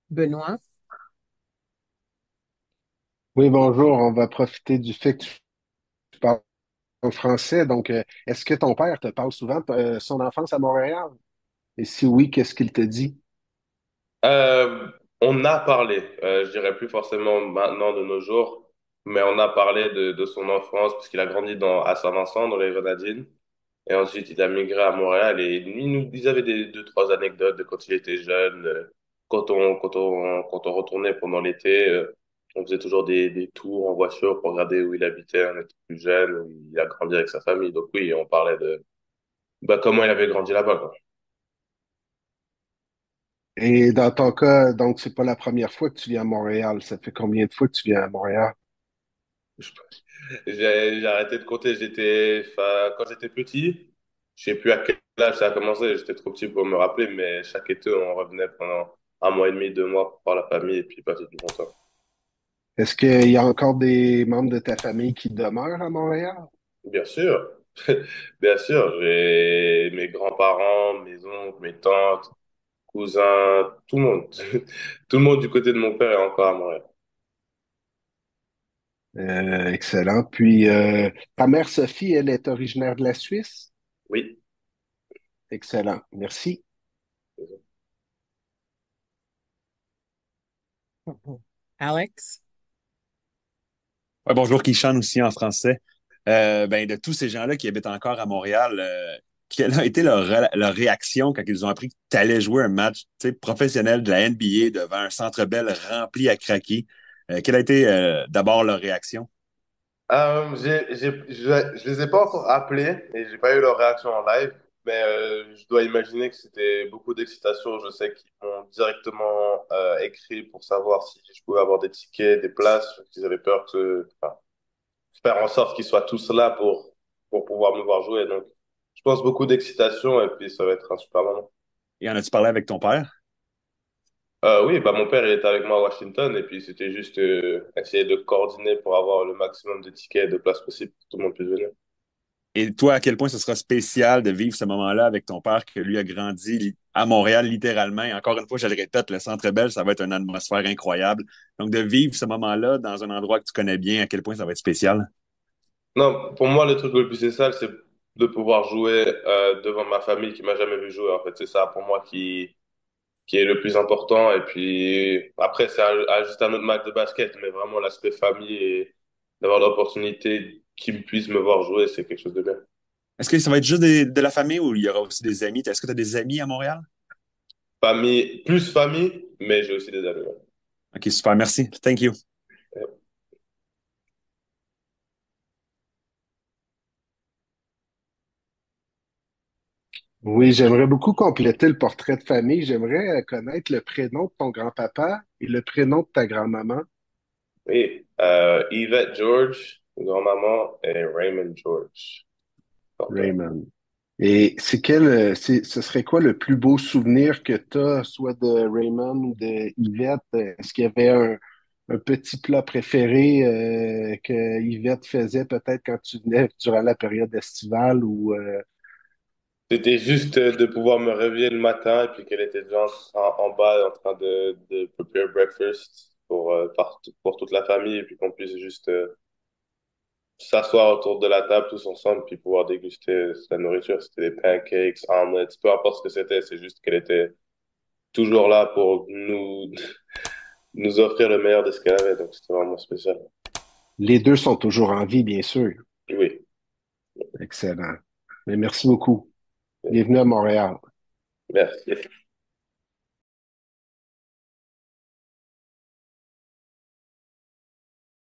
Benoît. Oui, bonjour. On va profiter du fait que tu parles français. Donc, est-ce que ton père te parle souvent de son enfance à Montréal? Et si oui, qu'est-ce qu'il te dit? Euh, on a parlé, je dirais plus forcément maintenant de nos jours, mais on a parlé de son enfance parce qu'il a grandi à Saint-Vincent, dans les Grenadines. Et ensuite, il a migré à Montréal et lui, il avait deux, trois anecdotes de quand il était jeune, quand on retournait pendant l'été, on faisait toujours des tours en voiture pour regarder où il habitait, on était plus jeune, où il a grandi avec sa famille. Donc oui, on parlait comment il avait grandi là-bas, quoi. Et dans ton cas, donc, c'est pas la première fois que tu viens à Montréal. Ça fait combien de fois que tu viens à Montréal? J'ai arrêté de compter. Quand j'étais petit, je sais plus à quel âge ça a commencé. J'étais trop petit pour me rappeler, mais chaque été, on revenait pendant un mois et demi, 2 mois pour voir la famille et puis passer du bon temps. Est-ce qu'il y a encore des membres de ta famille qui demeurent à Montréal? Bien sûr, bien sûr. J'ai mes grands-parents, mes oncles, mes tantes, cousins, tout le monde. Tout le monde du côté de mon père est encore à Montréal. Excellent. Puis, ta mère Sophie, elle est originaire de la Suisse? Oui. Excellent. Merci. Alex. Ouais, bonjour, Kishan aussi en français. De tous ces gens-là qui habitent encore à Montréal, quelle a été leur réaction quand ils ont appris que tu allais jouer un match, tu sais, professionnel de la NBA devant un Centre Bell rempli à craquer? Quelle a été d'abord leur réaction? Je les ai pas encore appelés et j'ai pas eu leur réaction en live, mais je dois imaginer que c'était beaucoup d'excitation. Je sais qu'ils m'ont directement écrit pour savoir si je pouvais avoir des tickets, des places, parce qu'ils avaient peur enfin, faire en sorte qu'ils soient tous là pour pouvoir me voir jouer. Donc, je pense beaucoup d'excitation et puis ça va être un super moment. Et en as-tu parlé avec ton père? Oui, bah mon père il était avec moi à Washington et puis c'était juste essayer de coordonner pour avoir le maximum de tickets et de places possibles pour que tout le monde puisse venir. Et toi, à quel point ce sera spécial de vivre ce moment-là avec ton père que lui a grandi à Montréal littéralement. Et encore une fois, je le répète, le Centre Bell, ça va être une atmosphère incroyable. Donc, de vivre ce moment-là dans un endroit que tu connais bien, à quel point ça va être spécial. Non, pour moi, le truc le plus spécial, c'est de pouvoir jouer devant ma famille qui m'a jamais vu jouer. En fait, c'est ça pour moi qui est le plus important. Et puis après, c'est juste un autre match de basket, mais vraiment l'aspect famille et d'avoir l'opportunité qu'ils puissent me voir jouer, c'est quelque chose de bien. Est-ce que ça va être juste de la famille ou il y aura aussi des amis? Est-ce que tu as des amis à Montréal? Famille, plus famille, mais j'ai aussi des amis. Ouais. OK, super, merci. Thank you. Oui, j'aimerais beaucoup compléter le portrait de famille. J'aimerais connaître le prénom de ton grand-papa et le prénom de ta grand-maman. Oui, Yvette George, grand-maman, et Raymond George, grand-père. Raymond. Et ce serait quoi le plus beau souvenir que tu as, soit de Raymond ou de Yvette? Est-ce qu'il y avait un petit plat préféré que Yvette faisait peut-être quand tu venais durant la période estivale ou C'était juste de pouvoir me réveiller le matin et puis qu'elle était déjà en bas en train de prepare breakfast pour toute la famille et puis qu'on puisse juste s'asseoir autour de la table tous ensemble puis pouvoir déguster sa nourriture. C'était des pancakes, omelets, peu importe ce que c'était, c'est juste qu'elle était toujours là pour nous offrir le meilleur de ce qu'elle avait. Donc c'était vraiment spécial. les deux sont toujours en vie, bien sûr. Oui. Excellent. Mais merci beaucoup. Bienvenue à Montréal. Merci.